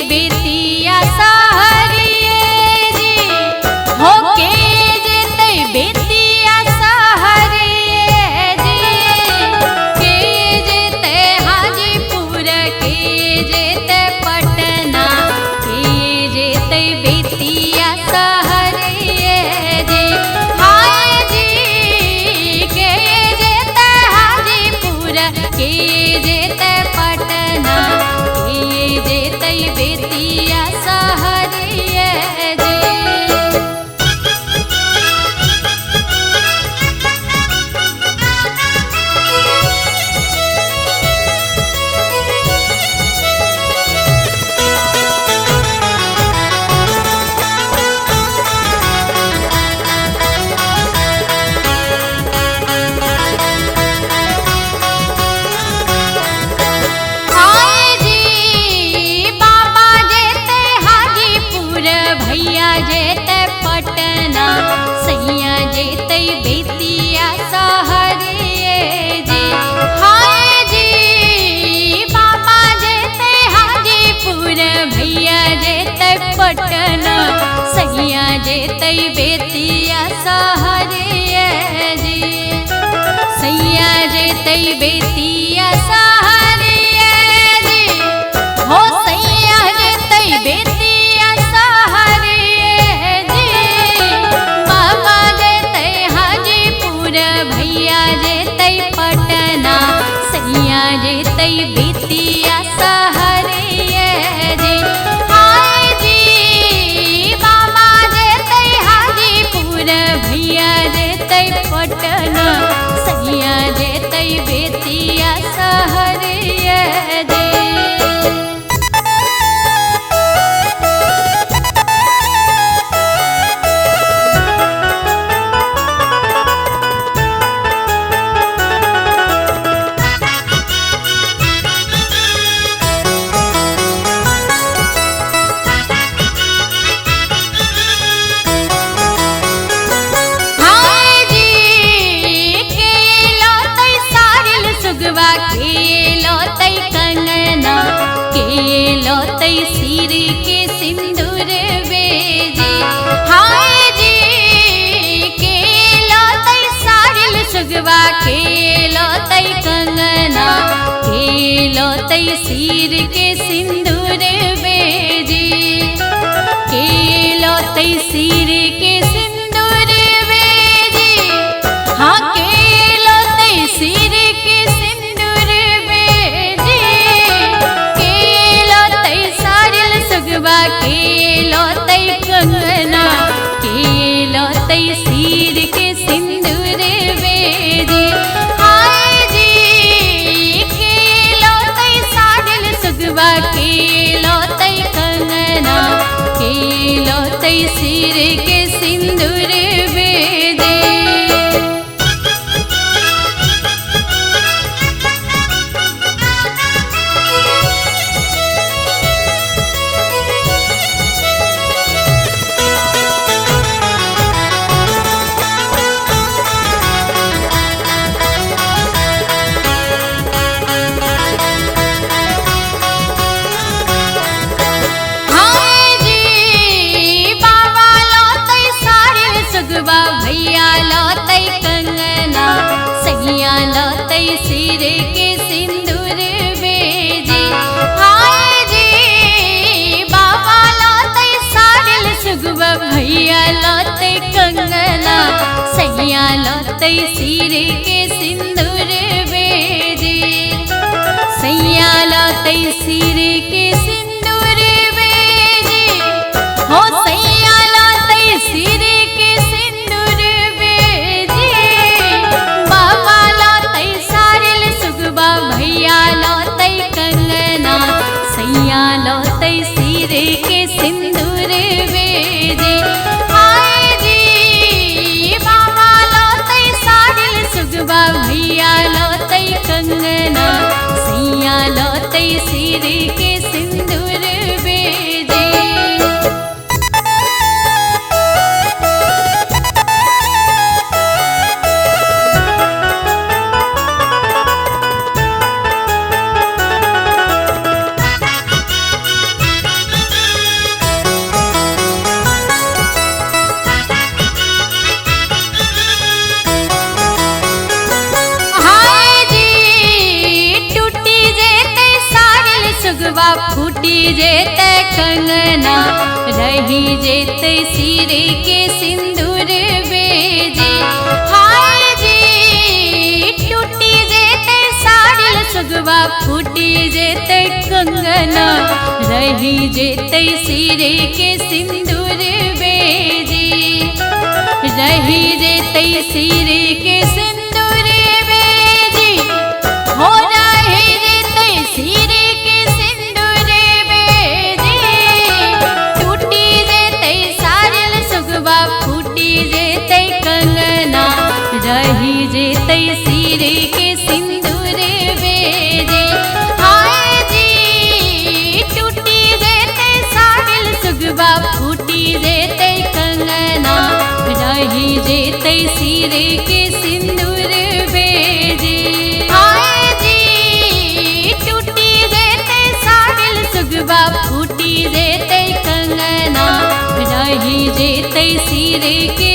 बेतिया सहरिए जी, होके जेतै बेतिया सहरिए जी, के जेतै हाजीपुर के जेतै पटना, के जेतै बेतिया सहरिए जी, हाय जी के जेतै हाजीपुर के जेतै पटना, के जेतै बेतिया सहरिए जी। हाय जी बाबा जेतै हाजीपुर, भैया जेतै पटना, सैया जेतै बेतिया सहरिए जी, हाय जी बाबा जेतै हाजीपुर, भैया जेतै पटना, सैया जेतै बेतिया सहरिए जी, सैया जेतै बेतिया सहरिए जी, हो सैया जेतै बेतिया सहरिए जी, बाबा जेतै हाजीपुर, भैया जेतै पटना, सैया जेतै बेतिया सहरिए जी, हाय जी बाबा जेतै हाजीपुर, भैया जेतै पटना, सैया जेतै बेतिया सहरिए जी। हाय जी के लौतै सारिल सुगवा, के लौतै कंगना, के लौतै सिर के सिंदूर बेजी, हाय जी के लौतै सारिल सुगवा, के लौतै कंगना, के लौतै सिर के सिंदूर बेजी, के लौतै सिर के सिंदूर बेजी, हाँ के लौतै सिर के सिंदूर बेजी, के लौतै सारिल सुगवा, के लौतै कंगना, के लौतै सिर के सिंदूर बेजी, हाय जी के लौतै सारिल सुगवा, के लौतै कंगना, के लौतै सिर के सिंदूर बेजी। हाय जी बाबा लौतै सारिल सुगवा, भैया लौतै कंगना, सैया लौतै सिर के सिंदूर बेजी, हाय जी बाबा लौतै सारिल सुगवा, भैया लौतै कंगना, सैया लौतै सिर के सिंदूर बेजी, सैया लौतै सिर के सिंदूर बेजी, हो सैया लौतै सिर के सिंदूर बेजी, बाबा लौतै सारिल सुगवा, भैया लौतै कंगना, सैया लौतै सिर के सिंदूर बेजी, हाय जी बाबा लौतै सारिल सुगवा, भैया लौतै कंगना, सैया लौतै सिर के सिंदूर बेजी। जेते कंगना, रही जेते सिर के सिंदूर बेजे। हाय जी टूटी जेते साड़ी सुगवा, फूटी जेते कंगना, रही जेते सिर के सिंदूर बेजे। रही जेते सिर के सिंदूर बेजे, हो रही जेते सिर के सिंदूर बेजे। टूटी जेते साड़ी सुगवा, फूटी जेते कंगना, रही जेते सिर के सिंदूर बेजे। हाय जी टूटी जेते साड़ी सुगवा, फूटी जेते कंगना, रही जेते सिर के सिंदूर बेजे। हाय जी टूटी जेते साड़ी सुगवा, फूटी जेते कंगना, रही जेते सिर के